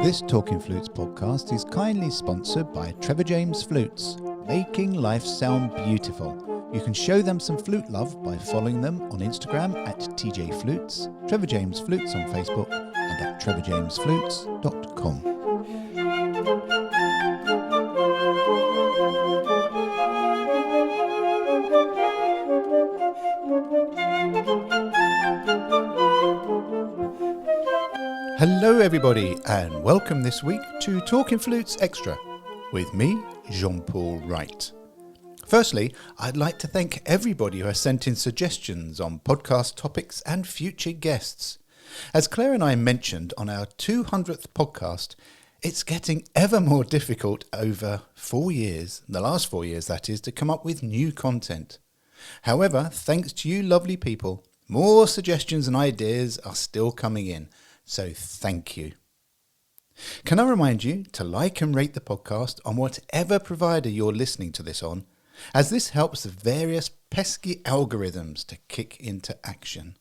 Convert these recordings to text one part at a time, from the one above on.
This Talking Flutes podcast is kindly sponsored by Trevor James Flutes, making life sound beautiful. You can show them some flute love by following them on Instagram at TJ Flutes, Trevor James Flutes on Facebook, and at trevorjamesflutes.com. Hello everybody, and welcome this week to Talking Flutes Extra with me, Jean-Paul Wright. Firstly, I'd like to thank everybody who has sent in suggestions on podcast topics and future guests. As Claire and I mentioned on our 200th podcast, it's getting ever more difficult over 4 years, the last 4 years that is, to come up with new content. However, thanks to you lovely people, more suggestions and ideas are still coming in. So thank you. Can I remind you to like and rate the podcast on whatever provider you're listening to this on, as this helps the various pesky algorithms to kick into action.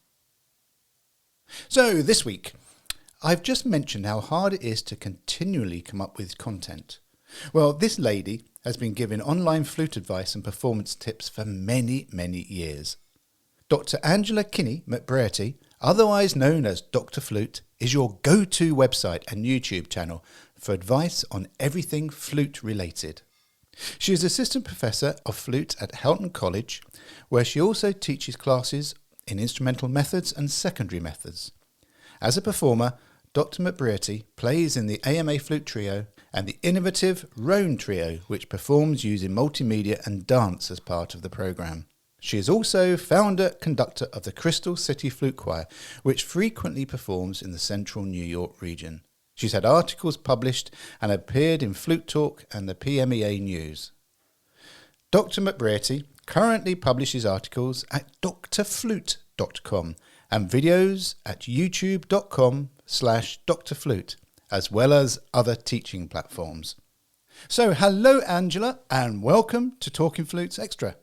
So this week, I've just mentioned how hard it is to continually come up with content. Well, this lady has been giving online flute advice and performance tips for many, many years. Dr. Angela Kinney McBrearty, otherwise known as Dr. Flute, is your go-to website and YouTube channel for advice on everything flute related. She is Assistant Professor of Flute at Houghton College, where she also teaches classes in instrumental methods and secondary methods. As a performer, Dr. McBrearty plays in the AMA Flute Trio and the innovative Roan Trio, which performs using multimedia and dance as part of the programme. She is also founder-conductor of the Crystal City Flute Choir, which frequently performs in the central New York region. She's had articles published and appeared in Flute Talk and the PMEA News. Dr. McBrearty currently publishes articles at drflute.com and videos at youtube.com/drflute, as well as other teaching platforms. So hello Angela, and welcome to Talking Flutes Extra.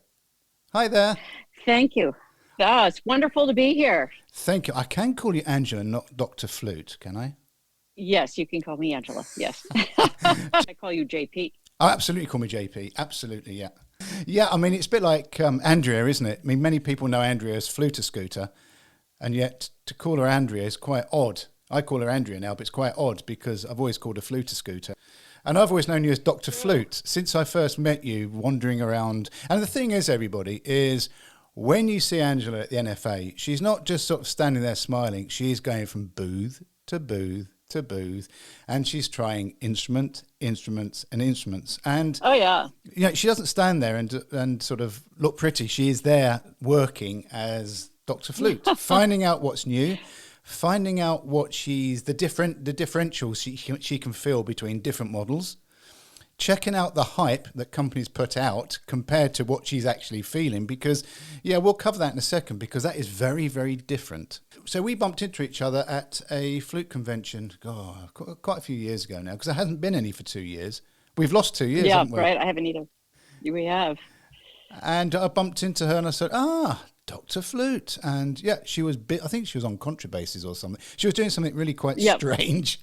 Hi there. Thank you. Oh, it's wonderful to be here. Thank you. I can call you Angela, not Dr. Flute, can I? Yes, you can call me Angela. Yes. I call you JP. Oh, absolutely call me JP. Absolutely, yeah. Yeah, I mean, it's a bit like Andrea, isn't it? I mean, many people know Andrea as Fluter Scooter, and yet to call her Andrea is quite odd. I call her Andrea now, but it's quite odd because I've always called her Fluter Scooter. And I've always known you as Dr. Flute since I first met you wandering around. And the thing is, everybody, is when you see Angela at the NFA, she's not just sort of standing there smiling. She's going from booth to booth to booth, and she's trying instruments. And oh yeah, you know, she doesn't stand there and sort of look pretty. She is there working as Dr. Flute, finding out what's new, finding out what the differentials she can feel between different models, checking out the hype that companies put out compared to what she's actually feeling, because, yeah, we'll cover that in a second, because that is very, very different. So we bumped into each other at a flute convention, quite a few years ago now, because there hasn't been any for 2 years. We've lost 2 years, haven't we? Yeah, right, I haven't either. We have. And I bumped into her and I said, Dr. Flute. And yeah, she was I think she was on contrabasses or something. She was doing something really quite strange.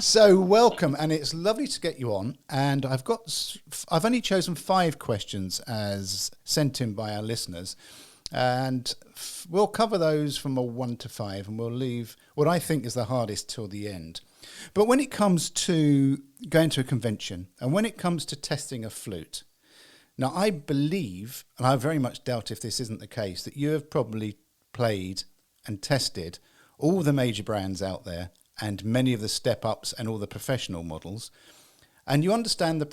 So welcome, and it's lovely to get you on. And I've only chosen 5 questions as sent in by our listeners, and we'll cover those from a 1 to 5, and we'll leave what I think is the hardest till the end. But when it comes to going to a convention, and when it comes to testing a flute, now, I believe, and I very much doubt if this isn't the case, that you have probably played and tested all the major brands out there and many of the step-ups and all the professional models, and you understand the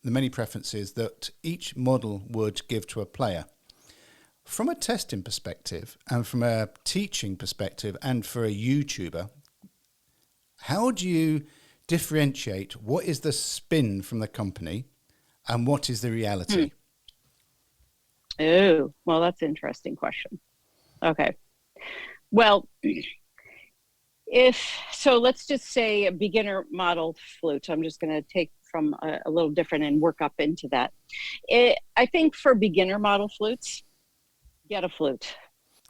many preferences that each model would give to a player. From a testing perspective and from a teaching perspective and for a YouTuber, how do you differentiate what is the spin from the company and what is the reality? Oh, well, that's an interesting question. Okay. Well, let's just say a beginner model flute. I'm just going to take from a little different and work up into that. I think for beginner model flutes, get a flute.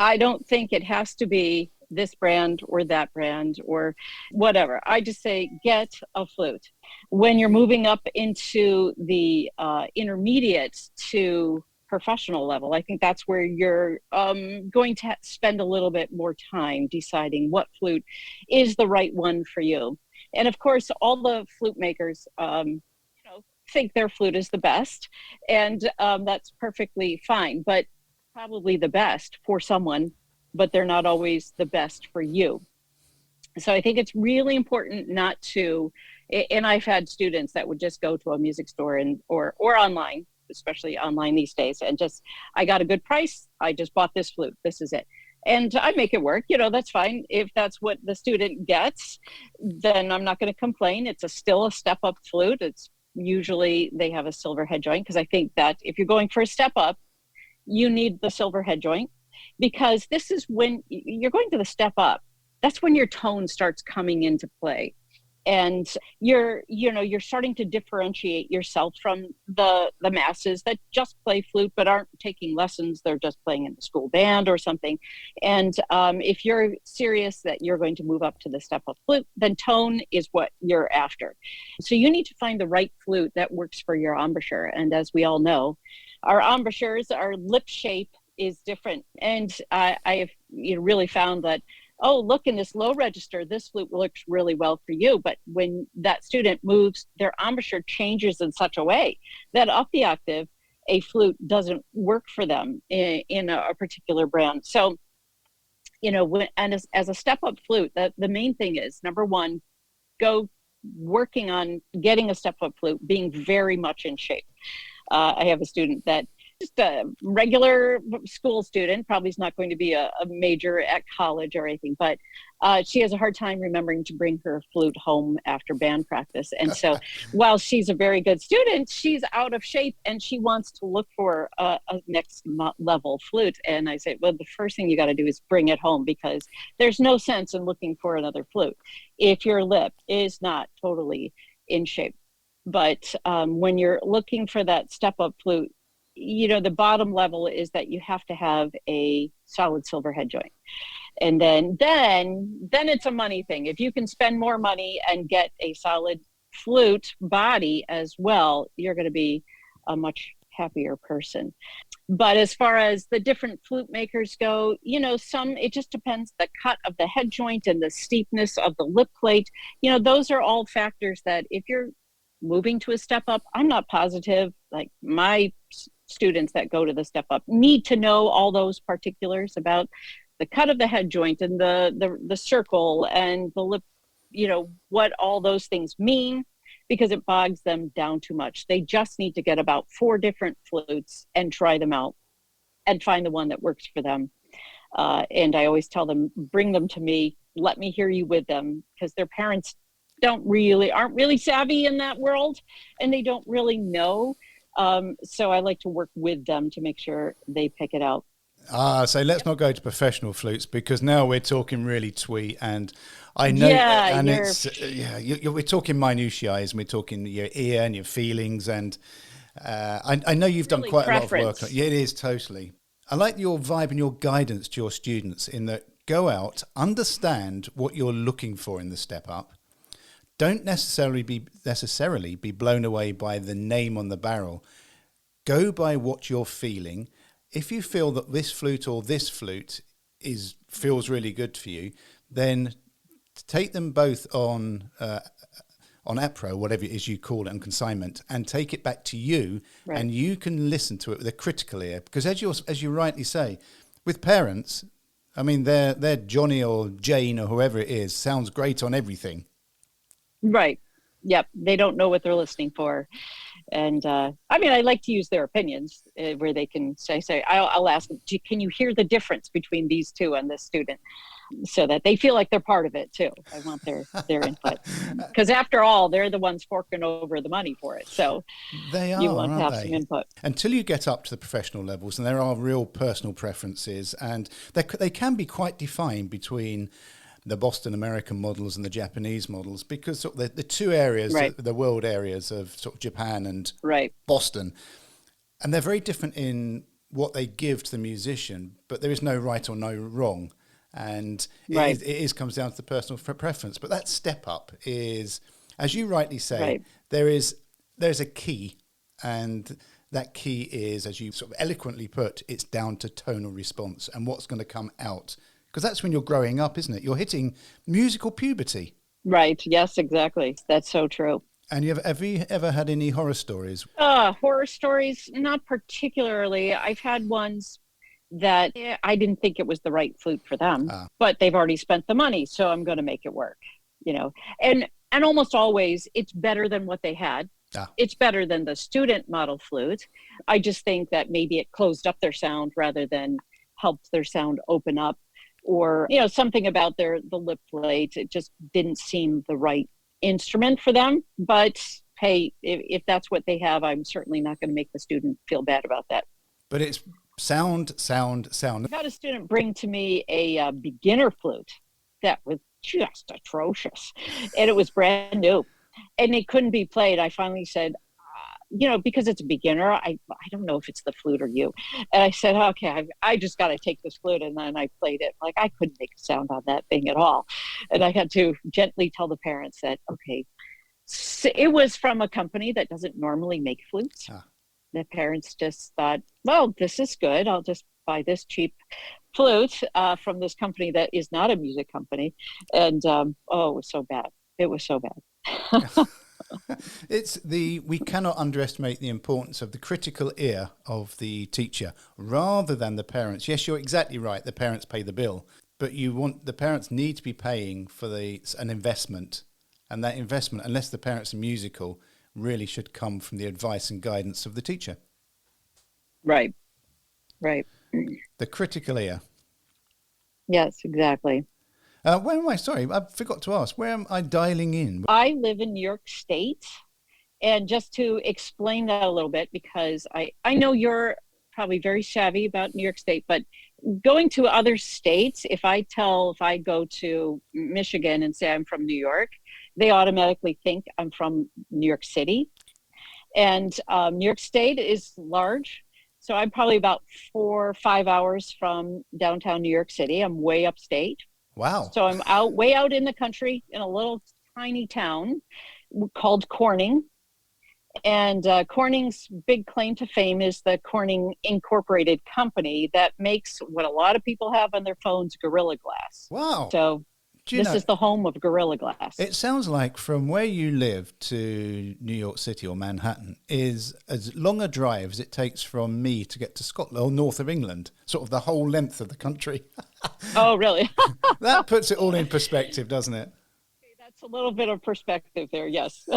I don't think it has to be this brand or that brand or whatever. I just say, get a flute. When you're moving up into the intermediate to professional level, I think that's where you're going to spend a little bit more time deciding what flute is the right one for you. And of course, all the flute makers, think their flute is the best, and that's perfectly fine, but probably the best for someone, but they're not always the best for you. So I think it's really important not to, and I've had students that would just go to a music store or online, especially online these days, and just, I got a good price, I just bought this flute, this is it. And I make it work, that's fine. If that's what the student gets, then I'm not going to complain. It's still a step up flute. It's usually they have a silver head joint, because I think that if you're going for a step up, you need the silver head joint, because this is when you're going to the step up. That's when your tone starts coming into play. And you're starting to differentiate yourself from the masses that just play flute but aren't taking lessons. They're just playing in the school band or something. And if you're serious that you're going to move up to the step up flute, then tone is what you're after. So you need to find the right flute that works for your embouchure. And as we all know, our embouchures, our lip shape is different. And I have really found that, oh, look, in this low register, this flute looks really well for you. But when that student moves, their embouchure changes in such a way that up the octave, a flute doesn't work for them in a particular brand. So, as a step-up flute, the main thing is, number one, go working on getting a step-up flute, being very much in shape. I have a student that just a regular school student, probably is not going to be a major at college or anything, but she has a hard time remembering to bring her flute home after band practice. And so while she's a very good student, she's out of shape and she wants to look for a next level flute. And I say, well, the first thing you got to do is bring it home, because there's no sense in looking for another flute if your lip is not totally in shape. But when you're looking for that step up flute, the bottom level is that you have to have a solid silver head joint. And then it's a money thing. If you can spend more money and get a solid flute body as well, you're going to be a much happier person. But as far as the different flute makers go, it just depends the cut of the head joint and the steepness of the lip plate. Those are all factors that if you're moving to a step up, I'm not positive, like my students that go to the step up need to know all those particulars about the cut of the head joint and the circle and the lip, what all those things mean, because it bogs them down too much. They just need to get about 4 different flutes and try them out and find the one that works for them. And I always tell them, bring them to me, let me hear you with them, because their parents aren't really savvy in that world, and they don't really know. So I like to work with them to make sure they pick it out. So let's not go to professional flutes, because now we're talking really twee, and I know, we're talking minutiae, and we're talking your ear and your feelings, and I know you've done quite a lot of work. Yeah, it is totally. I like your vibe and your guidance to your students in that go out, understand what you're looking for in the step up. Don't necessarily be blown away by the name on the barrel. Go by what you're feeling. If you feel that this flute or this flute feels really good for you, then take them both on APRO, whatever it is you call it, on consignment, and take it back to you, right. And you can listen to it with a critical ear. Because as you rightly say, with parents, I mean, their Johnny or Jane or whoever it is sounds great on everything. Right. Yep. They don't know what they're listening for. And I like to use their opinions where they can say, I'll ask them, can you hear the difference between these two and this student? So that they feel like they're part of it too. I want their input. Because after all, they're the ones forking over the money for it. So you want to have some input. Until you get up to the professional levels, and there are real personal preferences, and they can be quite defined between the Boston American models and the Japanese models, because sort of the two areas, right. the world areas of sort of Japan and right. Boston, and they're very different in what they give to the musician, but there is no right or no wrong. And Right. comes down to the personal preference. But that step up is, as you rightly say, Right. there's a key, and that key is, as you sort of eloquently put, it's down to tonal response and what's going to come out. Because that's when you're growing up, isn't it? You're hitting musical puberty. Right. Yes, exactly. That's so true. And have you ever had any horror stories? Horror stories, not particularly. I've had ones that I didn't think it was the right flute for them, but they've already spent the money, so I'm going to make it work, and almost always it's better than what they had. It's better than the student model flute. I just think that maybe it closed up their sound rather than helped their sound open up, or something about the lip plate. It just didn't seem the right instrument for them. But hey, if that's what they have, I'm certainly not going to make the student feel bad about that. But it's sound. I had a student bring to me a beginner flute that was just atrocious, and it was brand new, and it couldn't be played. I finally said, because it's a beginner, I don't know if it's the flute or you. And I said, okay, I just got to take this flute. And then I played it. Like, I couldn't make a sound on that thing at all. And I had to gently tell the parents that, okay, so it was from a company that doesn't normally make flutes. The parents just thought, well, this is good. I'll just buy this cheap flute from this company that is not a music company. And, it was so bad. It was so bad. We cannot underestimate the importance of the critical ear of the teacher rather than the parents. Yes, you're exactly right. The parents pay the bill, but the parents need to be paying for an investment, and that investment, unless the parents are musical, really should come from the advice and guidance of the teacher. Right. The critical ear. Yes, exactly. Where am I? Sorry, I forgot to ask. Where am I dialing in? I live in New York State. And just to explain that a little bit, because I know you're probably very savvy about New York State, but going to other states, if I go to Michigan and say I'm from New York, they automatically think I'm from New York City. And New York State is large. So I'm probably about 4 or 5 hours from downtown New York City. I'm way upstate. Wow. So I'm way out in the country in a little tiny town called Corning. And Corning's big claim to fame is the Corning Incorporated company that makes what a lot of people have on their phones, Gorilla Glass. Wow. So this is the home of Gorilla Glass. It sounds like from where you live to New York City or Manhattan is as long a drive as it takes from me to get to Scotland or north of England, sort of the whole length of the country. Oh, really? That puts it all in perspective, doesn't it? That's a little bit of perspective there, yes.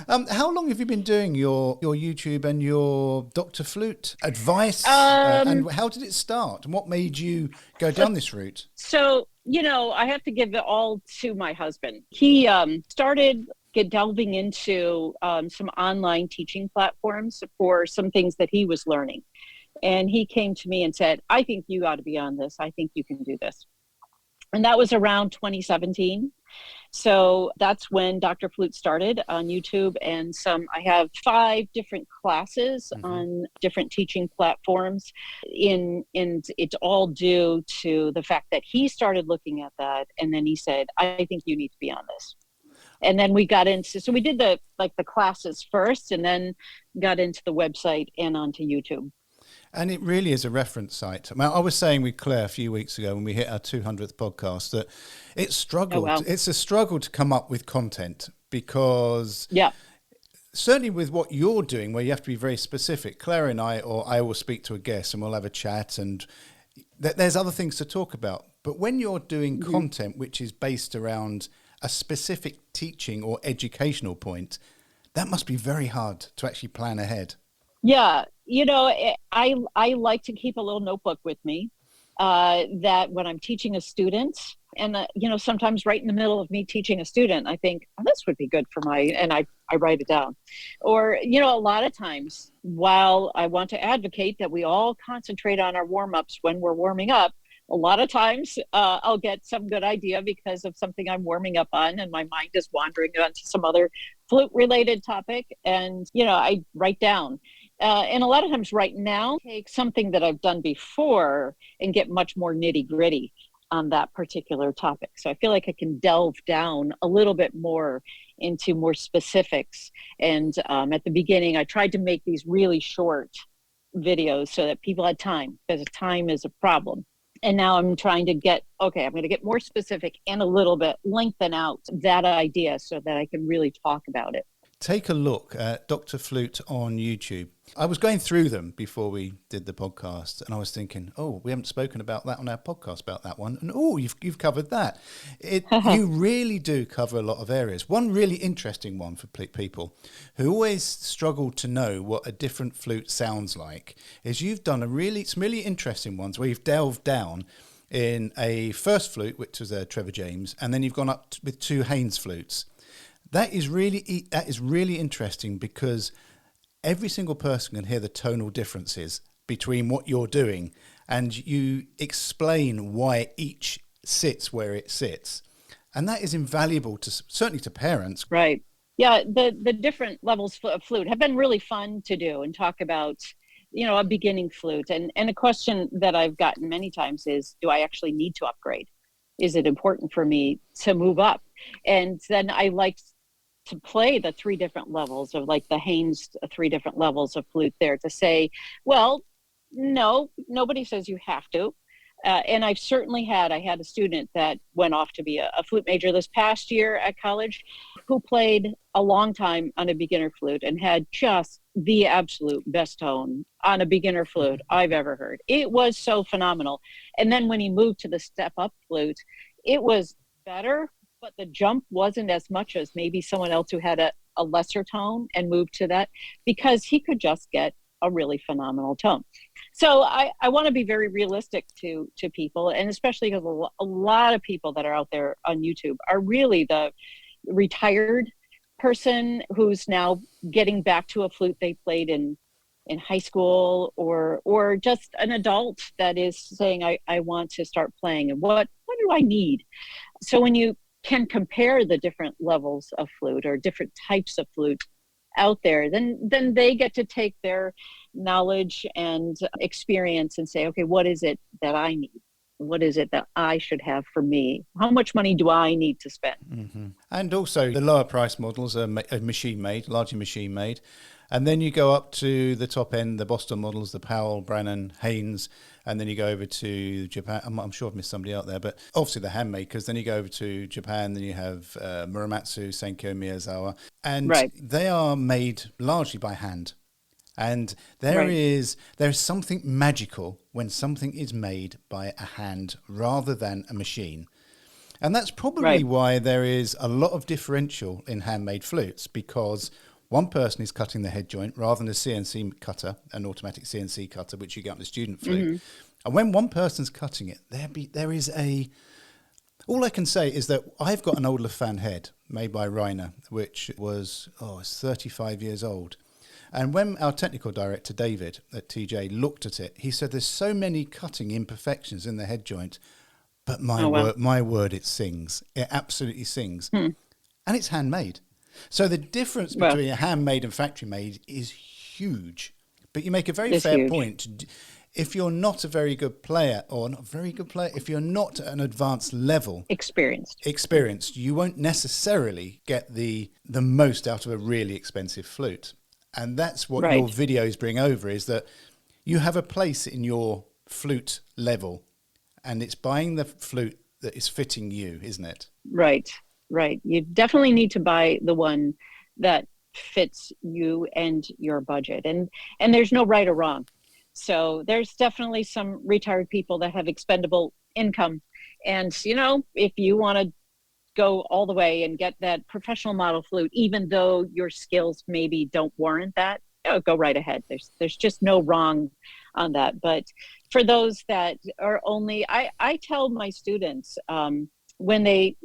How long have you been doing your YouTube and your Dr. Flute advice? And how did it start? And what made you go down this route? So, I have to give it all to my husband. He started delving into some online teaching platforms for some things that he was learning. And he came to me and said, I think you ought to be on this. I think you can do this. And that was around 2017. So that's when Dr. Flute started on YouTube. And I have 5 different classes on different teaching platforms. And it's all due to the fact that he started looking at that. And then he said, I think you need to be on this. And then we got so we did the classes first, and then got into the website and onto YouTube. And it really is a reference site. I was saying with Claire a few weeks ago when we hit our 200th podcast that it's struggled. Oh, wow. It's a struggle to come up with content because yeah, certainly with what you're doing where you have to be very specific, Claire and I will speak to a guest and we'll have a chat and there's other things to talk about. But when you're doing content which is based around a specific teaching or educational point, that must be very hard to actually plan ahead. Yeah, I like to keep a little notebook with me that when I'm teaching a student, and sometimes right in the middle of me teaching a student, I think, oh, this would be good for and I write it down. Or, a lot of times while I want to advocate that we all concentrate on our warm-ups when we're warming up, a lot of times I'll get some good idea because of something I'm warming up on and my mind is wandering onto some other flute-related topic. And, I write down. And a lot of times right now, take something that I've done before and get much more nitty gritty on that particular topic. So I feel like I can delve down a little bit more into more specifics. And at the beginning, I tried to make these really short videos so that people had time, because time is a problem. And now I'm trying to I'm going to get more specific and a little bit lengthen out that idea so that I can really talk about it. Take a look at Dr. Flute on YouTube. I was going through them before we did the podcast, and I was thinking, oh, we haven't spoken about that on our podcast, about that one. And oh, you've covered that. You really do cover a lot of areas. One really interesting one for people who always struggle to know what a different flute sounds like is you've done some really interesting ones where you've delved down in a first flute, which was a Trevor James, and then you've gone up with two Haynes flutes. That is really interesting, because every single person can hear the tonal differences between what you're doing, and you explain why each sits where it sits. And that is invaluable certainly to parents. Right. Yeah. The different levels of flute have been really fun to do and talk about, a beginning flute. And a question that I've gotten many times is, do I actually need to upgrade? Is it important for me to move up? And then I like to play the three different levels of, like, the Haynes, three different levels of flute there, to say, well, no, nobody says you have to. And I've certainly had a student that went off to be a flute major this past year at college, who played a long time on a beginner flute and had just the absolute best tone on a beginner flute I've ever heard. It was so phenomenal. And then when he moved to the step up flute, it was better, but the jump wasn't as much as maybe someone else who had a lesser tone and moved to that, because he could just get a really phenomenal tone. So I want to be very realistic to people, and especially because a lot of people that are out there on YouTube are really the retired person who's now getting back to a flute they played in high school, or just an adult that is saying, I want to start playing, and what do I need? So when you can compare the different levels of flute or different types of flute out there, then they get to take their knowledge and experience and say, okay, what is it that I need? What is it that I should have for me? How much money do I need to spend? Mm-hmm. And also the lower price models are machine made, largely machine made. And then you go up to the top end, the Boston models, the Powell, Brannan, Haynes, and then you go over to Japan. I'm sure I've missed somebody out there, but obviously the handmade, because then you go over to Japan, then you have Muramatsu, Senkyo, Miyazawa, and they are made largely by hand. And there is something magical when something is made by a hand rather than a machine. And that's probably why there is a lot of differential in handmade flutes, because one person is cutting the head joint rather than a CNC cutter, an automatic CNC cutter, which you get on the student flute. Mm-hmm. And when one person's cutting it, there is all I can say is that I've got an old Lafan head made by Reiner, which was, it's 35 years old. And when our technical director, David, at TJ, looked at it, he said there's so many cutting imperfections in the head joint, but my word, it sings. It absolutely sings. And it's handmade. So the difference between a handmade and factory made is huge. But you make a very fair point. If you're not a very good player, if you're not at an advanced level, experienced, you won't necessarily get the most out of a really expensive flute. And that's what your videos bring over, is that you have a place in your flute level, and it's buying the flute that is fitting you, isn't it? Right. You definitely need to buy the one that fits you and your budget. And there's no right or wrong. So there's definitely some retired people that have expendable income. And, if you want to go all the way and get that professional model flute, even though your skills maybe don't warrant that, go right ahead. There's just no wrong on that. But for those that are only, I tell my students, when they,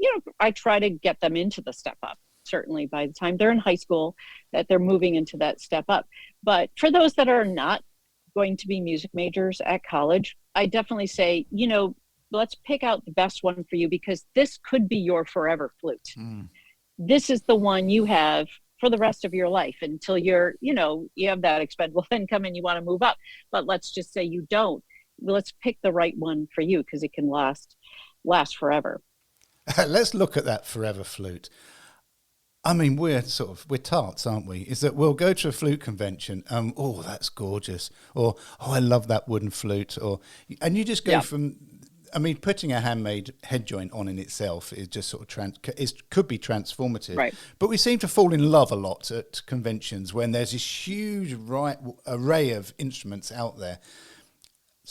I try to get them into the step up, certainly by the time they're in high school, that they're moving into that step up. But for those that are not going to be music majors at college, I definitely say, let's pick out the best one for you, because this could be your forever flute. This is the one you have for the rest of your life until you're, you have that expendable income and you want to move up. But let's just say you don't. Let's pick the right one for you because it can last forever. Let's look at that forever flute. I mean, we're tarts, aren't we? Is that we'll go to a flute convention, oh, that's gorgeous, or oh, I love that wooden flute, and you just go from. I mean, putting a handmade head joint on in itself is just sort of could be transformative. Right. But we seem to fall in love a lot at conventions when there's this huge array of instruments out there.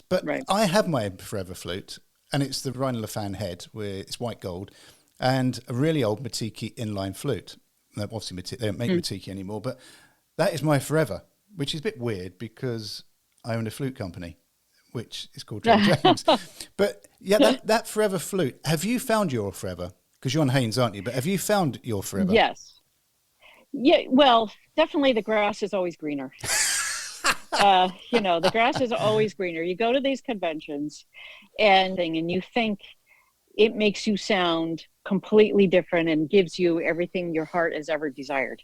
But I have my forever flute, and it's the Reiner Lefan head, where it's white gold, and a really old Matiki inline flute. Obviously, they don't make Matiki anymore, but that is my forever, which is a bit weird because I own a flute company, which is called John James. But yeah, that forever flute, have you found your forever? Because you're on Haynes, aren't you? But have you found your forever? Yes. Yeah, well, definitely the grass is always greener. The grass is always greener. You go to these conventions and you think it makes you sound completely different and gives you everything your heart has ever desired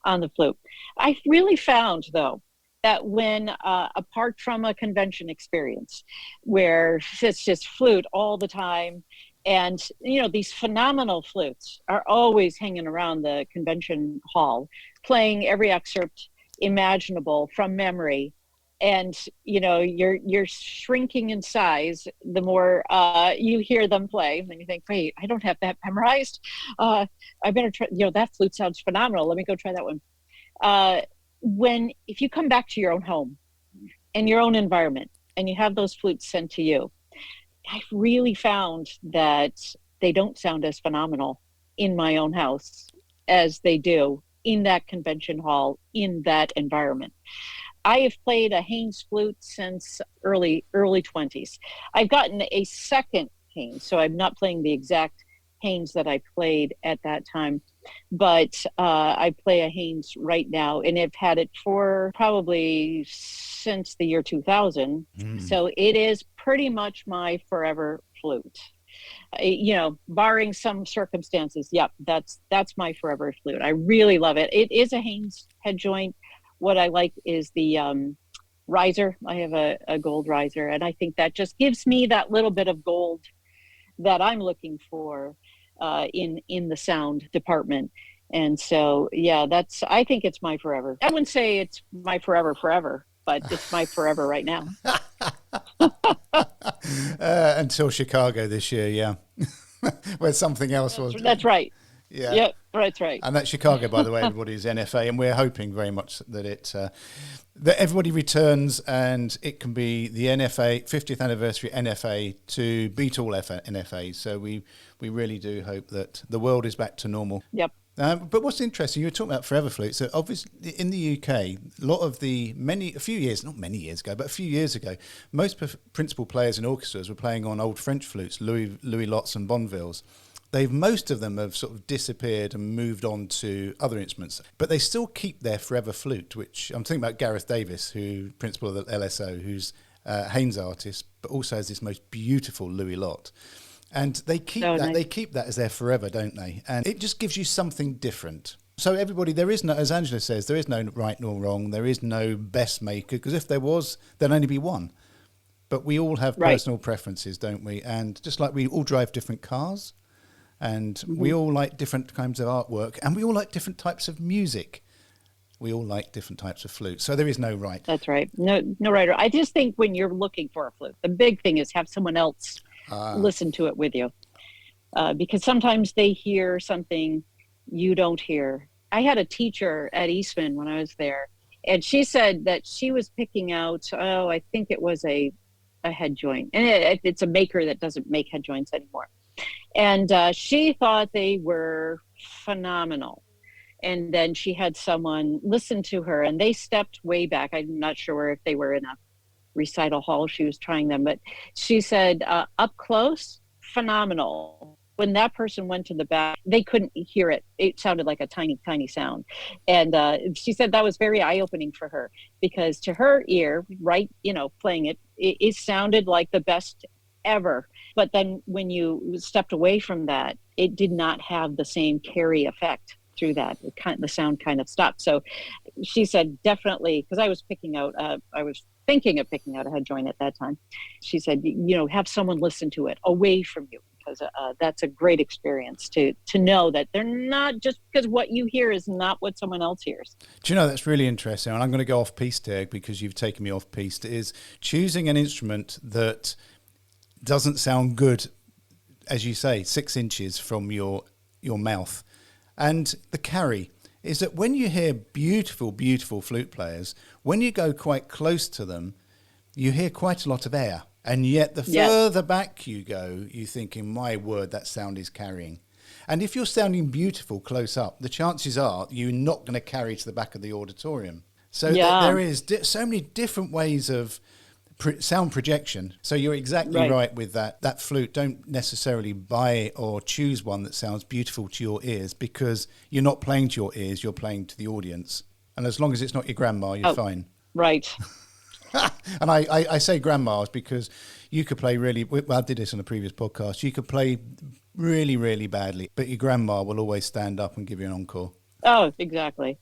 on the flute. I really found, though, that when apart from a convention experience where it's just flute all the time, and these phenomenal flutes are always hanging around the convention hall, playing every excerpt imaginable from memory, and you're shrinking in size the more you hear them play, and then you think, wait, I don't have that memorized. I better try. That flute sounds phenomenal. Let me go try that one. If you come back to your own home and your own environment and you have those flutes sent to you, I've really found that they don't sound as phenomenal in my own house as they do in that convention hall, in that environment. I have played a Haynes flute since early 20s. I've gotten a second Haynes, so I'm not playing the exact Haynes that I played at that time, but I play a Haynes right now, and I've had it for probably since the year 2000. So it is pretty much my forever flute. Barring some circumstances, that's my forever flute. I really love it. It is a Haynes head joint. What I like is the riser. I have a gold riser, and I think that just gives me that little bit of gold that I'm looking for in the sound department. And so, I think it's my forever. I wouldn't say it's my forever, but it's my forever right now. Until Chicago this year, yeah. Where something else was. That's right. Yeah. Yep, that's right. And that Chicago, by the way, everybody is NFA, and we're hoping very much that that everybody returns and it can be the NFA 50th anniversary NFA to beat all NFAs. So we really do hope that the world is back to normal. Yep. But what's interesting, you were talking about forever flutes. So obviously in the UK, a few years ago, most principal players in orchestras were playing on old French flutes, Louis Lots and Bonnevilles. Most of them have sort of disappeared and moved on to other instruments, but they still keep their forever flute, which I'm thinking about Gareth Davis, who principal of the LSO, who's a Haynes artist, but also has this most beautiful Louis Lot. And they keep They keep that as their forever, don't they? And it just gives you something different. So everybody, there is no, as Angela says, there is no right nor wrong. There is no best maker, because if there was, there'd only be one. But we all have personal preferences, don't we? And just like we all drive different cars, and we all like different kinds of artwork, and we all like different types of music. We all like different types of flute. So there is no right. That's right. No right. I just think when you're looking for a flute, the big thing is have someone else listen to it with you. Because sometimes they hear something you don't hear. I had a teacher at Eastman when I was there, and she said that she was picking out, I think it was a head joint. And it's a maker that doesn't make head joints anymore. And she thought they were phenomenal. And then she had someone listen to her, and they stepped way back. I'm not sure if they were in a recital hall she was trying them, but she said up close, phenomenal. When that person went to the back, they couldn't hear it. It sounded like a tiny, tiny sound. And she said that was very eye-opening for her, because to her ear, playing it sounded like the best ever. But then when you stepped away from that, it did not have the same carry effect through that. The sound kind of stopped. So she said, definitely, because I was thinking of picking out a head joint at that time. She said, have someone listen to it away from you, because that's a great experience to know that they're not, just because what you hear is not what someone else hears. Do you know, that's really interesting, and I'm going to go off piste there because you've taken me off piste, is choosing an instrument that doesn't sound good, as you say, 6 inches from your mouth. And the carry is that when you hear beautiful, beautiful flute players, when you go quite close to them, you hear quite a lot of air. And yet the further back you go, you're thinking, my word, that sound is carrying. And if you're sounding beautiful close up, the chances are you're not going to carry to the back of the auditorium. So there is so many different ways of sound projection. So you're exactly right with that flute. Don't necessarily buy or choose one that sounds beautiful to your ears, because you're not playing to your ears, you're playing to the audience. And as long as it's not your grandma, you're fine. Right. And I say grandmas because you could play really, well, I did this on a previous podcast, you could play really, really badly, but your grandma will always stand up and give you an encore. Oh, exactly.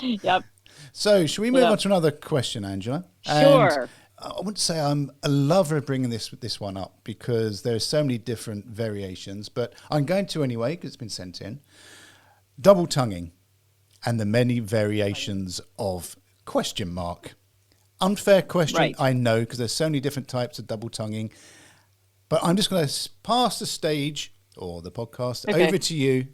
Yep. So should we move on to another question, Angela? Sure. And I want to say I'm a lover of bringing this one up because there's so many different variations, but I'm going to anyway because it's been sent in. Double tonguing and the many variations of question mark. Unfair question, I know, because there's so many different types of double tonguing. But I'm just going to pass the stage or the podcast over to you.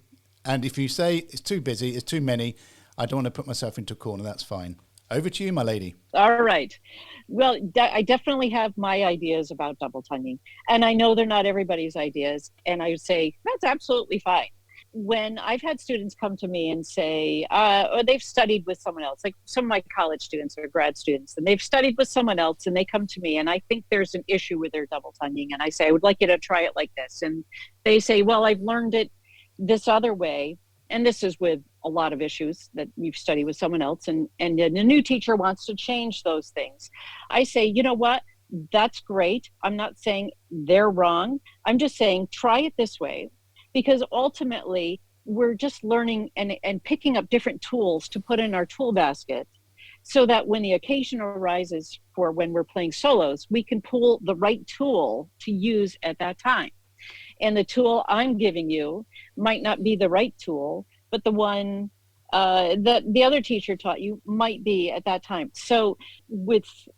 And if you say it's too busy, it's too many, I don't want to put myself into a corner, that's fine. Over to you, my lady. All right. Well, I definitely have my ideas about double tonguing. And I know they're not everybody's ideas. And I would say that's absolutely fine. When I've had students come to me and say, or they've studied with someone else, like some of my college students or grad students, and they've studied with someone else and they come to me and I think there's an issue with their double tonguing. And I say, I would like you to try it like this. And they say, well, I've learned it this other way. And this is with a lot of issues that you've studied with someone else. And then a new teacher wants to change those things. I say, you know what? That's great. I'm not saying they're wrong. I'm just saying, try it this way. Because ultimately, we're just learning and picking up different tools to put in our tool basket so that when the occasion arises for when we're playing solos, we can pull the right tool to use at that time. And the tool I'm giving you might not be the right tool, but the one that the other teacher taught you might be at that time. So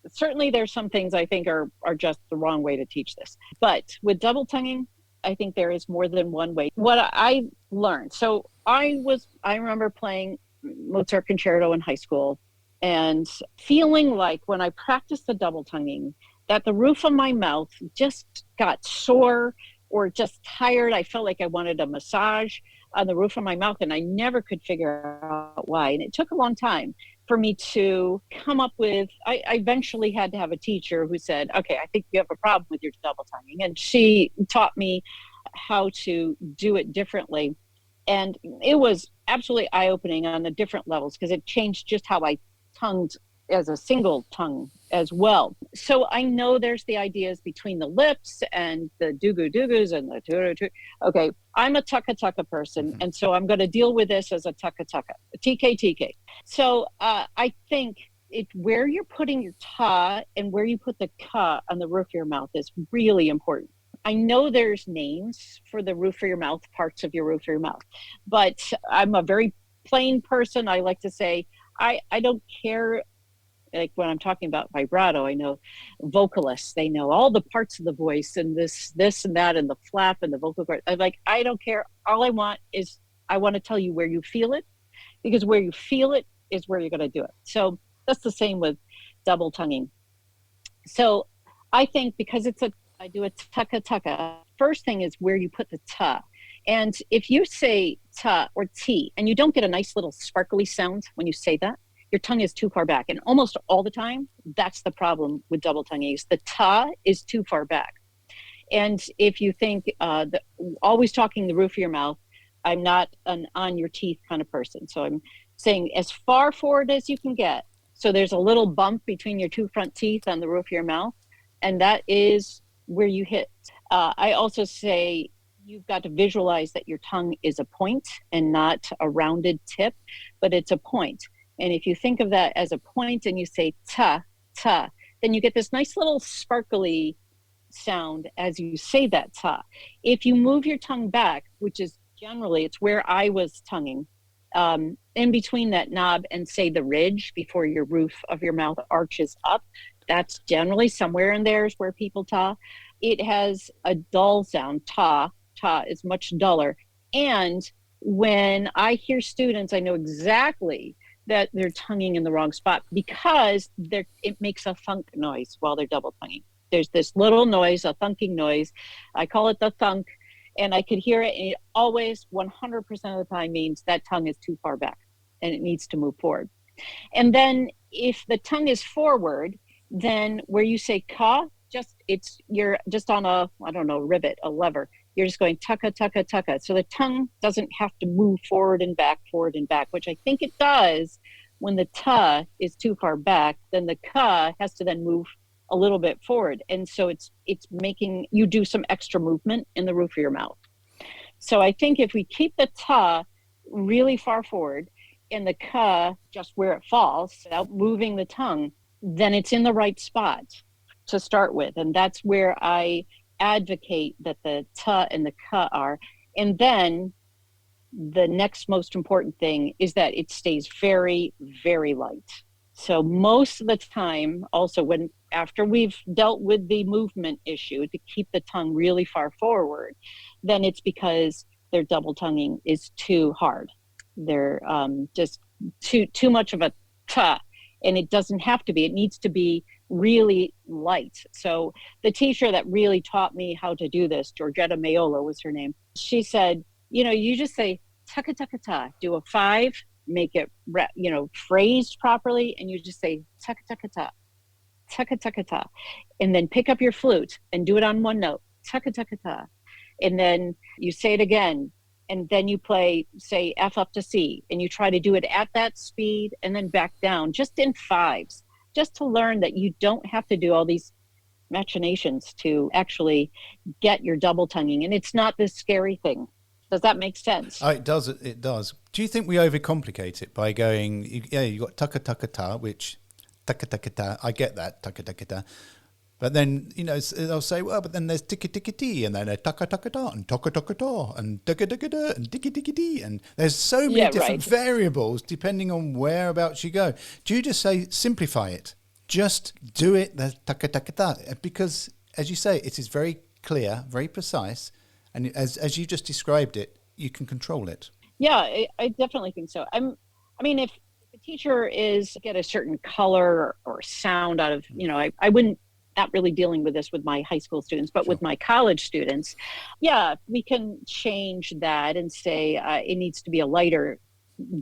certainly there's some things I think are just the wrong way to teach this. But with double tonguing, I think there is more than one way. What I learned, so I remember playing Mozart concerto in high school and feeling like when I practiced the double tonguing, that the roof of my mouth just got sore or just tired. I felt like I wanted a massage on the roof of my mouth and I never could figure out why. And it took a long time for me to come up with, I eventually had to have a teacher who said, okay, I think you have a problem with your double tonguing. And she taught me how to do it differently. And it was absolutely eye-opening on the different levels because it changed just how I tongued as a single tongue as well. So I know there's the ideas between the lips and the doo-goo-doo-goos and the tu-tu-tu. Okay, I'm a tucka-tucka person, and so I'm going to deal with this as a tucka-tucka, TK-TK. So I think where you're putting your ta and where you put the ka on the roof of your mouth is really important. I know there's names for the roof of your mouth, parts of your roof of your mouth, but I'm a very plain person. I like to say, I don't care. Like when I'm talking about vibrato, I know vocalists, they know all the parts of the voice and this and that and the flap and the vocal cord. I don't care. All I want is I want to tell you where you feel it, because where you feel it is where you're going to do it. So that's the same with double tonguing. So I think because I do a tucka-tucka, first thing is where you put the ta. And if you say ta or ti and you don't get a nice little sparkly sound when you say that, your tongue is too far back. And almost all the time, that's the problem with double tonguing, is the ta is too far back. And if you think always talking the roof of your mouth, I'm not an on your teeth kind of person. So I'm saying as far forward as you can get. So there's a little bump between your two front teeth on the roof of your mouth. And that is where you hit. I also say you've got to visualize that your tongue is a point and not a rounded tip, but it's a point. And if you think of that as a point and you say ta, ta, then you get this nice little sparkly sound as you say that ta. If you move your tongue back, which is generally, it's where I was tonguing, in between that knob and say the ridge before your roof of your mouth arches up, that's generally somewhere in there is where people ta. It has a dull sound. Ta, ta is much duller. And when I hear students, I know exactly that they're tonguing in the wrong spot because it makes a thunk noise while they're double tonguing. There's this little noise, a thunking noise. I call it the thunk, and I could hear it. And it always 100% of the time means that tongue is too far back and it needs to move forward. And then if the tongue is forward, then where you say ka, you're just on a, I don't know, rivet, a lever. You're just going tucka, tucka, tucka. So the tongue doesn't have to move forward and back, which I think it does when the ta is too far back. Then the ka has to then move a little bit forward. And so it's making you do some extra movement in the roof of your mouth. So I think if we keep the ta really far forward and the ka just where it falls without moving the tongue, then it's in the right spot to start with. And that's where I advocate that the ta and the ka are. And then the next most important thing is that it stays very, very light. So most of the time, also after we've dealt with the movement issue to keep the tongue really far forward, then it's because their double tonguing is too hard. They're just too much of a ta, and it doesn't have to be. It needs to be really light. So the teacher that really taught me how to do this, Georgetta Mayola was her name, she said, you just say tucka tucka ta, do a 5, make it phrased properly, and you just say tucka tucka ta, tucka tucka ta, and then pick up your flute and do it on one note, tucka tucka ta, and then you say it again, and then you play, say, F up to C, and you try to do it at that speed and then back down, just in 5s, just to learn that you don't have to do all these machinations to actually get your double tonguing. And it's not this scary thing. Does that make sense? Oh, it does. It does. Do you think we overcomplicate it by going, you got tucka tucka ta, which tucka tucka ta, I get that, tucka tucka ta. But then, they'll say, well, but then there's tikka tikka tee, and then a tucka tucka ta, and tucka tucka ta, and tukka tukka da, and tikka tikka tee. And there's so many different variables depending on whereabouts you go. Do you just say, simplify it? Just do it, the tucka tucka ta. Because, as you say, it is very clear, very precise. And as you just described it, you can control it. Yeah, I definitely think so. If the teacher is get a certain color or sound out of, I wouldn't, not really dealing with this with my high school students, but with my college students, we can change that and say it needs to be a lighter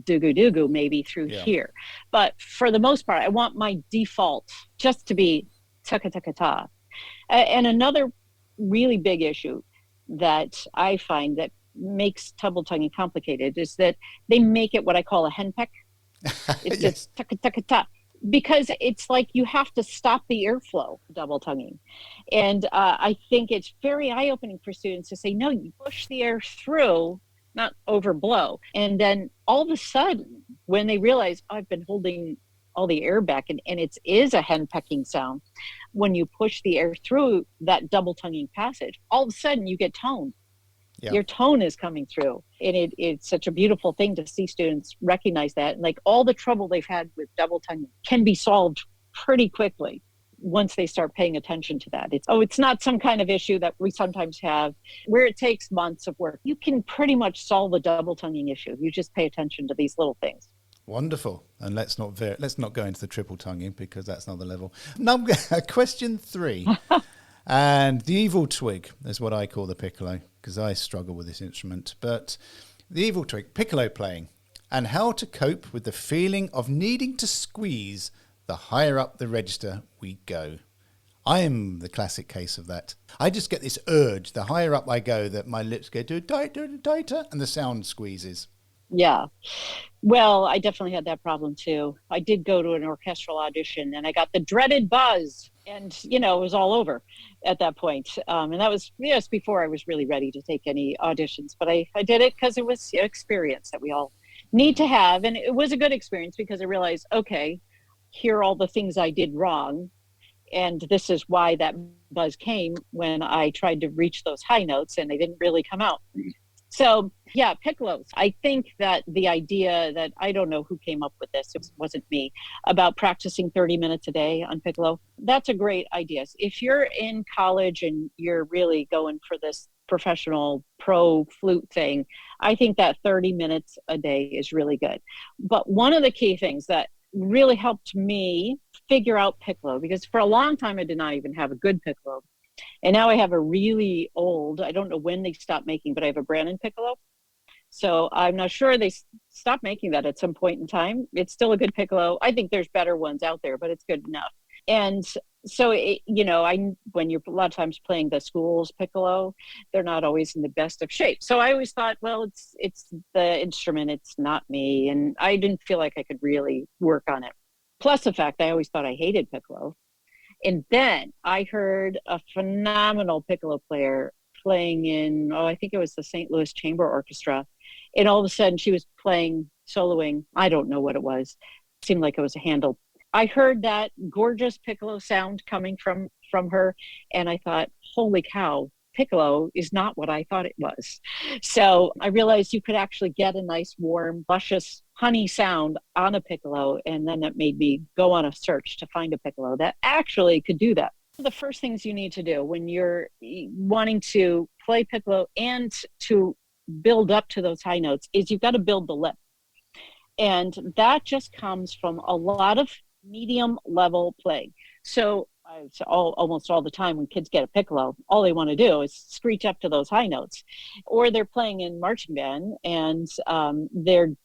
doo-goo maybe through here. But for the most part, I want my default just to be tucka tucka ta. And another really big issue that I find that makes double tonguing complicated is that they make it what I call a henpeck. It's just tucka tucka ta. Because it's like you have to stop the airflow, double tonguing. And I think it's very eye-opening for students to say, no, you push the air through, not overblow. And then all of a sudden, when they realize, I've been holding all the air back, and it is a henpecking sound, when you push the air through that double tonguing passage, all of a sudden you get tone. Yeah. Your tone is coming through. And it's such a beautiful thing to see students recognize that. And like all the trouble they've had with double tonguing can be solved pretty quickly once they start paying attention to that. It's not some kind of issue that we sometimes have where it takes months of work. You can pretty much solve a double tonguing issue. You just pay attention to these little things. Wonderful. And let's not go into the triple tonguing because that's another level. Number question 3. And the evil twig is what I call the piccolo, because I struggle with this instrument. But the evil twig, piccolo playing, and how to cope with the feeling of needing to squeeze the higher up the register we go. I am the classic case of that. I just get this urge, the higher up I go, that my lips get tighter and tighter, and the sound squeezes. Yeah. Well, I definitely had that problem too. I did go to an orchestral audition and I got the dreaded buzz, and it was all over at that point. And that was just before I was really ready to take any auditions, but I did it because it was an experience that we all need to have. And it was a good experience because I realized, okay, here are all the things I did wrong. And this is why that buzz came when I tried to reach those high notes and they didn't really come out. So yeah, piccolos. I think that the idea that, I don't know who came up with this, it wasn't me, about practicing 30 minutes a day on piccolo, that's a great idea. If you're in college and you're really going for this professional pro flute thing, I think that 30 minutes a day is really good. But one of the key things that really helped me figure out piccolo, because for a long time I did not even have a good piccolo, and now I have a really old, I don't know when they stopped making, but I have a Brannon piccolo. So I'm not sure they stopped making that at some point in time. It's still a good piccolo. I think there's better ones out there, but it's good enough. And so, when you're a lot of times playing the school's piccolo, they're not always in the best of shape. So I always thought, well, it's the instrument, it's not me. And I didn't feel like I could really work on it. Plus the fact I always thought I hated piccolo. And then I heard a phenomenal piccolo player playing in, I think it was the St. Louis Chamber Orchestra. And all of a sudden she was playing, soloing. I don't know what it was. It seemed like it was a Handel. I heard that gorgeous piccolo sound coming from her. And I thought, holy cow, piccolo is not what I thought it was. So I realized you could actually get a nice, warm, luscious, honey sound on a piccolo. And then that made me go on a search to find a piccolo that actually could do that. The first things you need to do when you're wanting to play piccolo and to build up to those high notes is you've got to build the lip. And that just comes from a lot of medium level playing. So almost all the time when kids get a piccolo, all they want to do is screech up to those high notes, or they're playing in marching band and they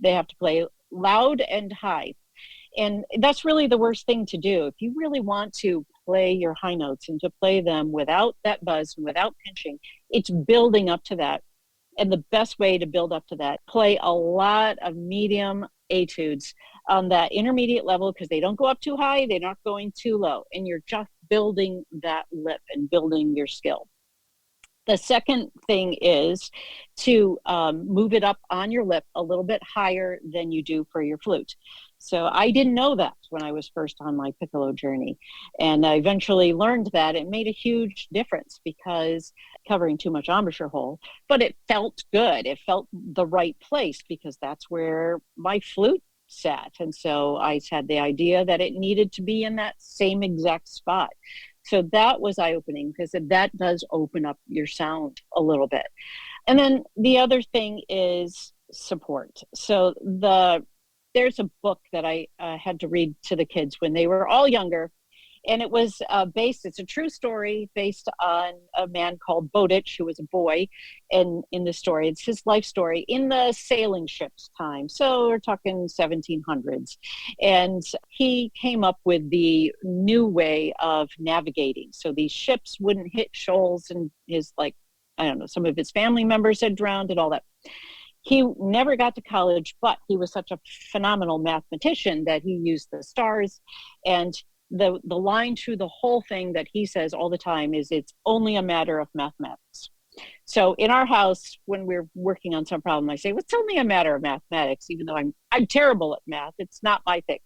have to play loud and high. And that's really the worst thing to do. If you really want to play your high notes and to play them without that buzz and without pinching, it's building up to that. And the best way to build up to that, play a lot of medium etudes on that intermediate level, because they don't go up too high, they're not going too low, and you're just building that lip and building your skill. The second thing is to move it up on your lip a little bit higher than you do for your flute. So I didn't know that when I was first on my piccolo journey. And I eventually learned that it made a huge difference, because covering too much embouchure hole, but it felt good. It felt the right place because that's where my flute sat. And so I had the idea that it needed to be in that same exact spot. So that was eye-opening, because that does open up your sound a little bit. And then the other thing is support. So there's a book that I had to read to the kids when they were all younger. And it was it's a true story based on a man called Bowditch, who was a boy in the story. It's his life story in the sailing ships time. So we're talking 1700s. And he came up with the new way of navigating. So these ships wouldn't hit shoals, and some of his family members had drowned and all that. He never got to college, but he was such a phenomenal mathematician that he used the stars. And the line through the whole thing that he says all the time is, it's only a matter of mathematics. So in our house, when we're working on some problem, I say, well, it's only a matter of mathematics, even though I'm terrible at math. It's not my thing.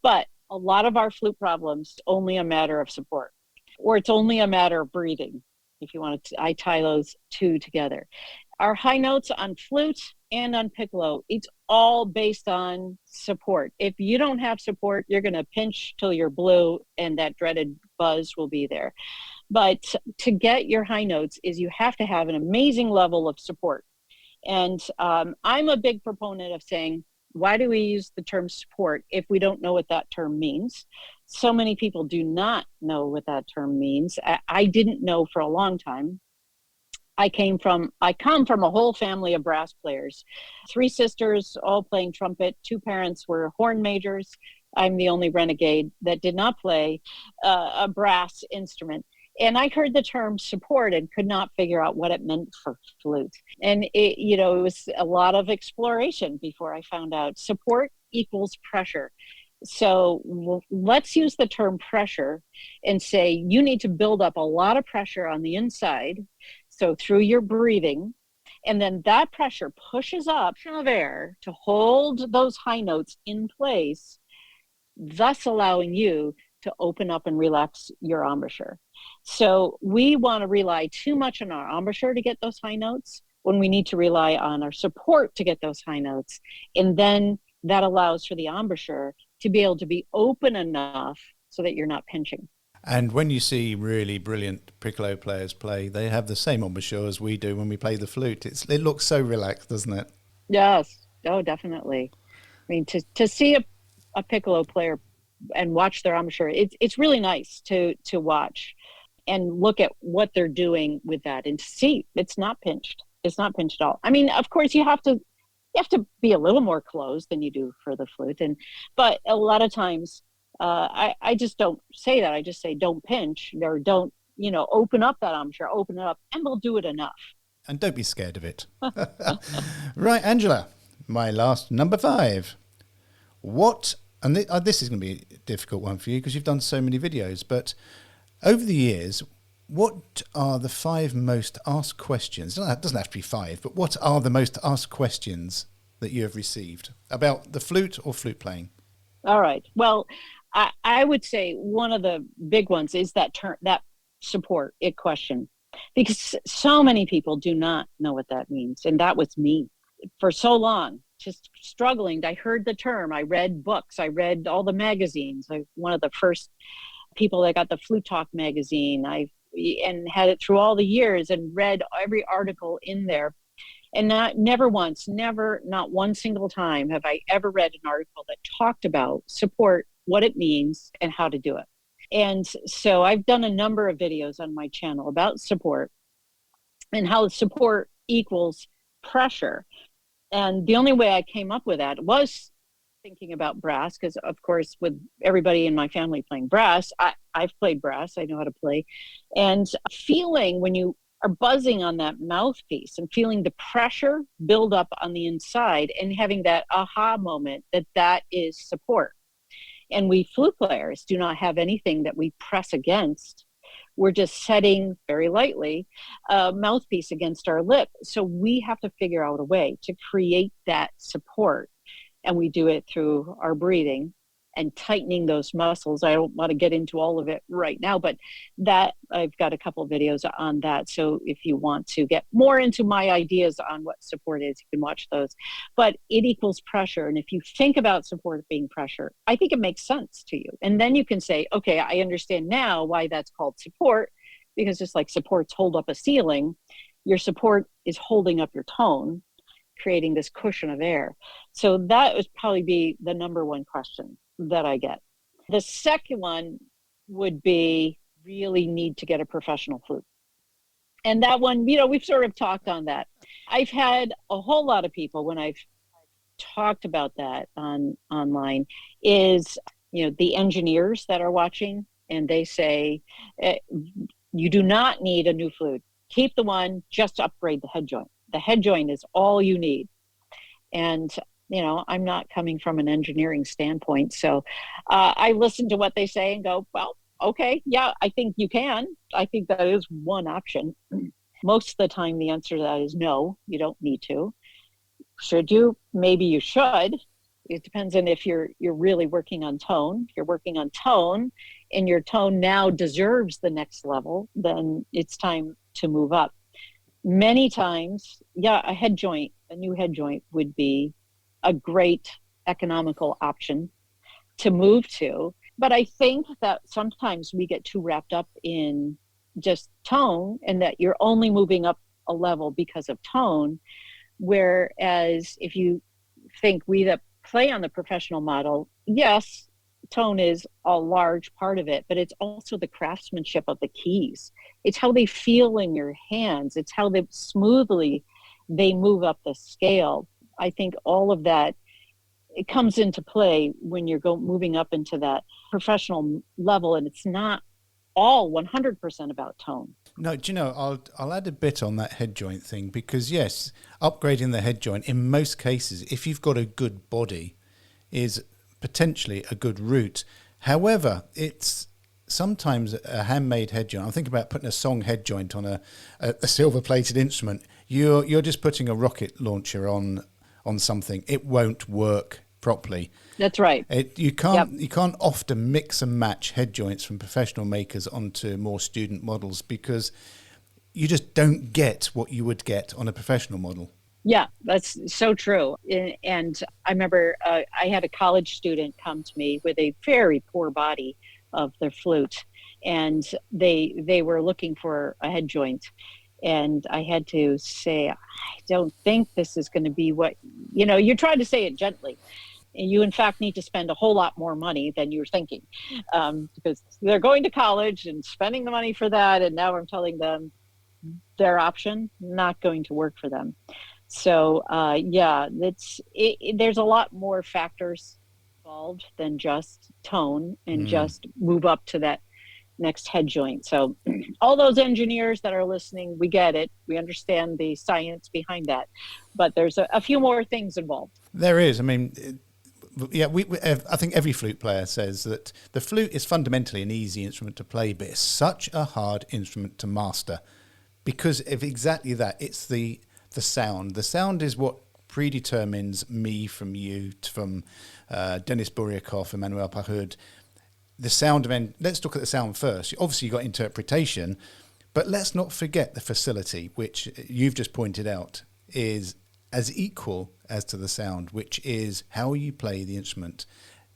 But a lot of our flute problems, only a matter of support, or it's only a matter of breathing. If you want to, I tie those two together. Our high notes on flute and on piccolo, it's all based on support. If you don't have support, you're going to pinch till you're blue, and that dreaded buzz will be there. But to get your high notes is you have to have an amazing level of support. And I'm a big proponent of saying, why do we use the term support if we don't know what that term means? So many people do not know what that term means. I didn't know for a long time. I come from a whole family of brass players, 3 sisters, all playing trumpet. 2 parents were horn majors. I'm the only renegade that did not play a brass instrument. And I heard the term support and could not figure out what it meant for flute. And it was a lot of exploration before I found out support equals pressure. So let's use the term pressure and say you need to build up a lot of pressure on the inside. So through your breathing, and then that pressure pushes up of air to hold those high notes in place, thus allowing you to open up and relax your embouchure. So we want to rely too much on our embouchure to get those high notes when we need to rely on our support to get those high notes. And then that allows for the embouchure to be able to be open enough so that you're not pinching. And when you see really brilliant piccolo players play, they have the same embouchure as we do when we play the flute. It looks so relaxed, doesn't it? Yes. Oh, definitely. I mean, to see a piccolo player and watch their embouchure, it's really nice to watch and look at what they're doing with that and to see it's not pinched. It's not pinched at all. I mean, of course, you have to be a little more closed than you do for the flute, but a lot of times I just don't say that. I just say don't pinch or don't open up that embouchure, open it up, and we'll do it enough. And don't be scared of it. Right, Angela, my last number 5. And this is going to be a difficult one for you because you've done so many videos, but over the years, what are the 5 most asked questions? It doesn't have to be 5, but what are the most asked questions that you have received about the flute or flute playing? All right. Well, I would say one of the big ones is that support question, because so many people do not know what that means. And that was me for so long, just struggling. I heard the term, I read books, I read all the magazines. One of the first people that got the Flute Talk magazine, and had it through all the years and read every article in there. And not one single time have I ever read an article that talked about support, what it means, and how to do it. And so I've done a number of videos on my channel about support and how support equals pressure. And the only way I came up with that was thinking about brass, because of course with everybody in my family playing brass, I've played brass, I know how to play. And feeling when you are buzzing on that mouthpiece and feeling the pressure build up on the inside and having that aha moment that is support. And we flute players do not have anything that we press against. We're just setting very lightly a mouthpiece against our lip. So we have to figure out a way to create that support. And we do it through our breathing and tightening those muscles. I don't want to get into all of it right now, but that I've got a couple of videos on that. So if you want to get more into my ideas on what support is, you can watch those. But it equals pressure. And if you think about support being pressure, I think it makes sense to you. And then you can say, okay, I understand now why that's called support, because just like supports hold up a ceiling, your support is holding up your tone, creating this cushion of air. So that would probably be the number one question that I get. The second one would be, really need to get a professional flute. And that one, we've sort of talked on that. I've had a whole lot of people when I've talked about that online is, the engineers that are watching, and they say, you do not need a new flute. Keep the one, just upgrade the head joint. The head joint is all you need. And I'm not coming from an engineering standpoint. So I listen to what they say and go, well, okay, yeah, I think you can. I think that is one option. Most of the time, the answer to that is no, you don't need to. Should you? Maybe you should. It depends on if you're really working on tone. If you're working on tone and your tone now deserves the next level, then it's time to move up. Many times, a new head joint would be a great economical option to move to. But I think that sometimes we get too wrapped up in just tone and that you're only moving up a level because of tone. Whereas if you think we that play on the professional model, yes, tone is a large part of it, but it's also the craftsmanship of the keys. It's how they feel in your hands. It's how smoothly they move up the scale. I think all of that, it comes into play when you're moving up into that professional level, and it's not all 100% about tone. No, do you know, I'll add a bit on that head joint thing, because yes, upgrading the head joint in most cases, if you've got a good body, is potentially a good route. However, it's sometimes a handmade head joint. I'm thinking about putting a song head joint on a silver plated instrument. You're just putting a rocket launcher on something. It won't work properly. That's right. You can't often mix and match head joints from professional makers onto more student models, because you just don't get what you would get on a professional model. Yeah, that's so true. And I remember I had a college student come to me with a very poor body of their flute, and they were looking for a head joint. And I had to say, I don't think this is going to be what, you try to say it gently. And you, in fact, need to spend a whole lot more money than you're thinking, because they're going to college and spending the money for that. And now I'm telling them their option, not going to work for them. So, there's a lot more factors involved than just tone and just move up to that next head joint. So all those engineers that are listening, we get it. We understand the science behind that. But there's a few more things involved. There is. I mean, I think every flute player says that the flute is fundamentally an easy instrument to play, but it's such a hard instrument to master because of exactly that. It's the sound. The sound is what predetermines me from you, from Denis Buryakov, Emmanuel Pahud. The sound of let's look at the sound first. Obviously, you've got interpretation, but let's not forget the facility, which you've just pointed out is as equal as to the sound, which is how you play the instrument.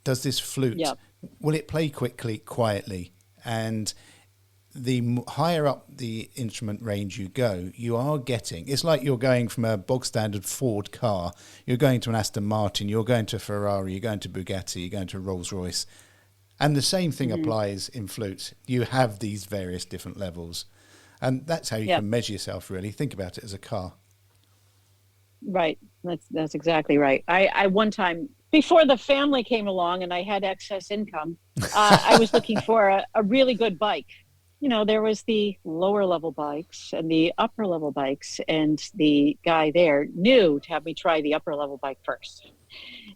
Does this flute, will it play quickly, quietly? And the higher up the instrument range you go, you are getting, it's like you're going from a bog standard Ford car, you're going to an Aston Martin, you're going to a Ferrari, you're going to Bugatti, you're going to a Rolls Royce. And the same thing applies in flute. You have these various different levels. And that's how you can measure yourself, really. Think about it as a car. Right. That's exactly right. I one time, before the family came along and I had excess income, I was looking for a really good bike. There was the lower level bikes and the upper level bikes, and the guy there knew to have me try the upper level bike first.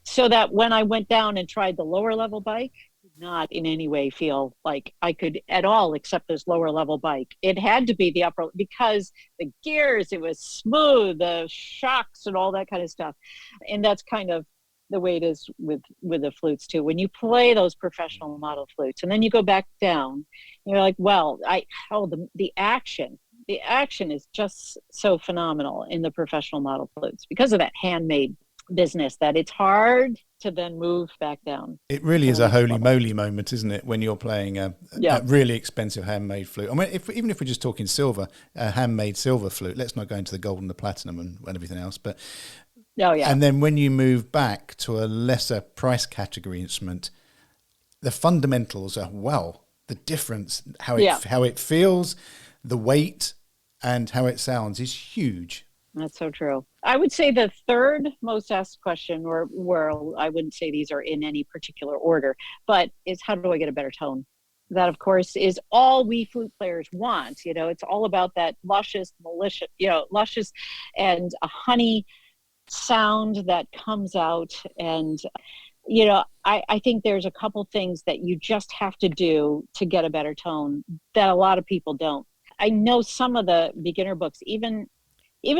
So that when I went down and tried the lower level bike, not in any way feel like I could at all accept this lower level bike. It had to be the upper, because the gears, it was smooth, the shocks and all that kind of stuff. And that's kind of the way it is with the flutes too. When you play those professional model flutes and then you go back down, you're like, well, the action is just so phenomenal in the professional model flutes because of that handmade business, that it's hard to then move back down. It really is a holy moly moment, isn't it, when you're playing a really expensive handmade flute? I mean, even if we're just talking silver, a handmade silver flute, let's not go into the gold and the platinum and everything else, but and then when you move back to a lesser price category instrument, the fundamentals are, the difference, how it feels, the weight, and how it sounds is huge. That's so true. I would say the third most asked question, or I wouldn't say these are in any particular order, but is how do I get a better tone? That, of course, is all we flute players want. It's all about that luscious and a honey sound that comes out. And, I think there's a couple things that you just have to do to get a better tone that a lot of people don't. I know some of the beginner books, even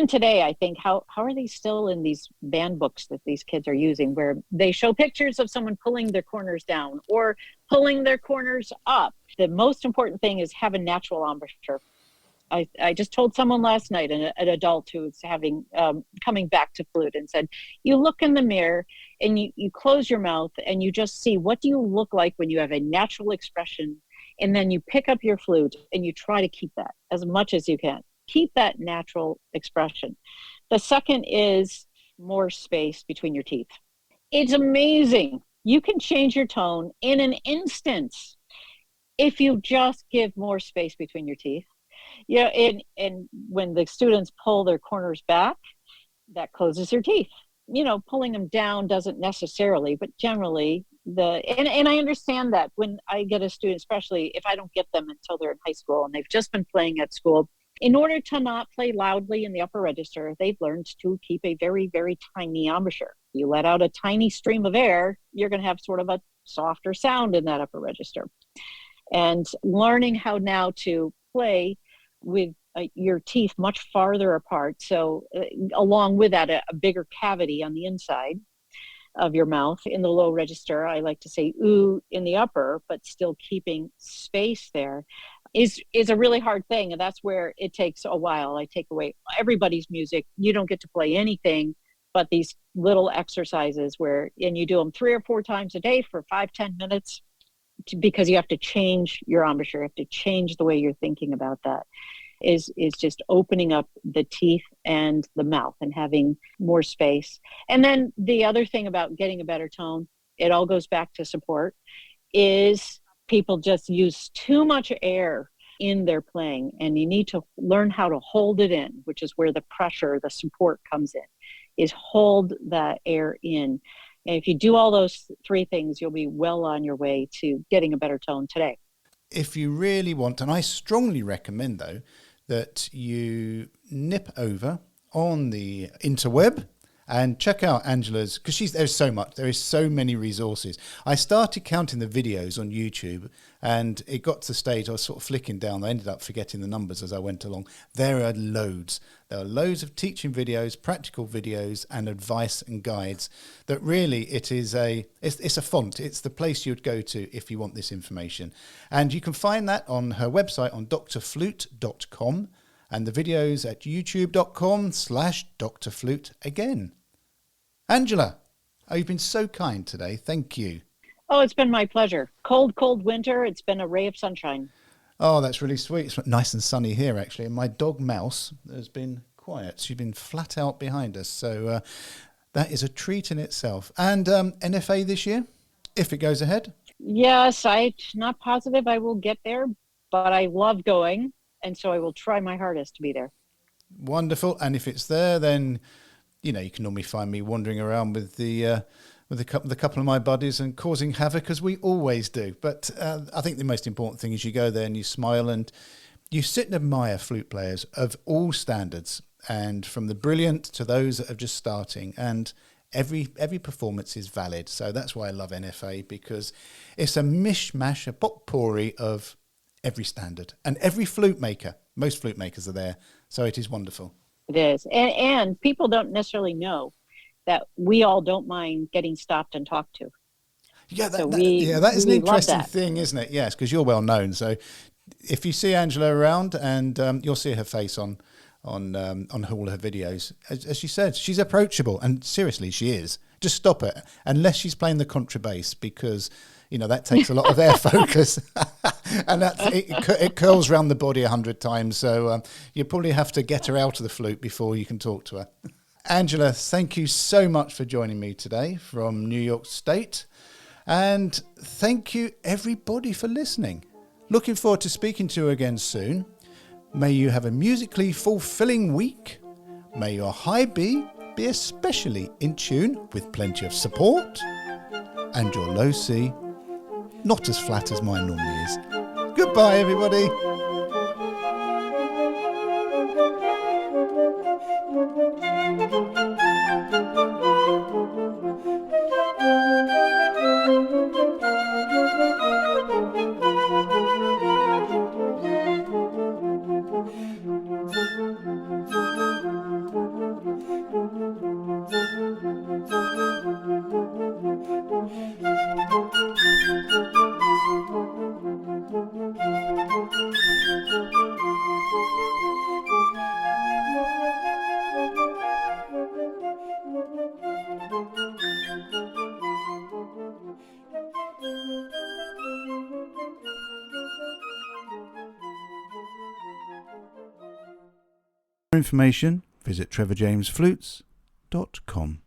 today, I think, how are they still in these band books that these kids are using, where they show pictures of someone pulling their corners down or pulling their corners up? The most important thing is have a natural embouchure. I just told someone last night, an adult who was coming back to flute, and said, you look in the mirror and you close your mouth and you just see, what do you look like when you have a natural expression? And then you pick up your flute and you try to keep that as much as you can. Keep that natural expression. The second is more space between your teeth. It's amazing. You can change your tone in an instant if you just give more space between your teeth. And when the students pull their corners back, that closes their teeth. Pulling them down doesn't necessarily, but generally and I understand that when I get a student, especially if I don't get them until they're in high school and they've just been playing at school, in order to not play loudly in the upper register, they've learned to keep a very, very tiny embouchure. You let out a tiny stream of air, you're going to have sort of a softer sound in that upper register. And learning how now to play with your teeth much farther apart. So along with that, a bigger cavity on the inside of your mouth. In the low register, I like to say ooh in the upper, but still keeping space there is a really hard thing. And that's where it takes a while. I take away everybody's music. You don't get to play anything but these little exercises and you do them 3 or 4 times a day for 5-10 minutes because you have to change your embouchure. You have to change the way you're thinking about that. Is just opening up the teeth and the mouth and having more space. And then the other thing about getting a better tone, it all goes back to support, is people just use too much air in their playing, and you need to learn how to hold it in, which is where the pressure, the support comes in, is hold that air in. And if you do all those 3 things, you'll be well on your way to getting a better tone today. If you really want, and I strongly recommend though, that you nip over on the interweb and check out Angela's, because there is so many resources. I started counting the videos on YouTube and it got to the stage I was sort of flicking down. I ended up forgetting the numbers as I went along. There are loads. There are loads of teaching videos, practical videos and advice and guides that really it's a font. It's the place you'd go to if you want this information. And you can find that on her website on drflute.com. and the videos at youtube.com/Dr Flute again. Angela, you've been so kind today. Thank you. Oh, it's been my pleasure. Cold, cold winter. It's been a ray of sunshine. Oh, that's really sweet. It's nice and sunny here, actually. And my dog Mouse has been quiet. She's been flat out behind us. So that is a treat in itself. And NFA this year, if it goes ahead? Yes, I'm not positive I will get there, but I love going. And so I will try my hardest to be there. Wonderful. And if it's there, then, you can normally find me wandering around with the couple of my buddies and causing havoc, as we always do. But I think the most important thing is you go there and you smile and you sit and admire flute players of all standards, and from the brilliant to those that are just starting. And every performance is valid. So that's why I love NFA, because it's a mishmash, a potpourri of every standard and every flute maker. Most flute makers are there, so it is wonderful. It is, and people don't necessarily know that we all don't mind getting stopped and talked to. Yeah, that is an interesting thing, isn't it? Yes, because you're well known. So if you see Angela around, and you'll see her face on all her videos, as she said, she's approachable, and seriously, she is. Just stop it, unless she's playing the contrabass, because that takes a lot of their focus. And it curls around the body 100 times. So you probably have to get her out of the flute before you can talk to her. Angela, thank you so much for joining me today from New York State. And thank you, everybody, for listening. Looking forward to speaking to you again soon. May you have a musically fulfilling week. May your high B be especially in tune with plenty of support. And your low C not as flat as mine normally is. Goodbye, everybody. For information, visit trevorjamesflutes.com.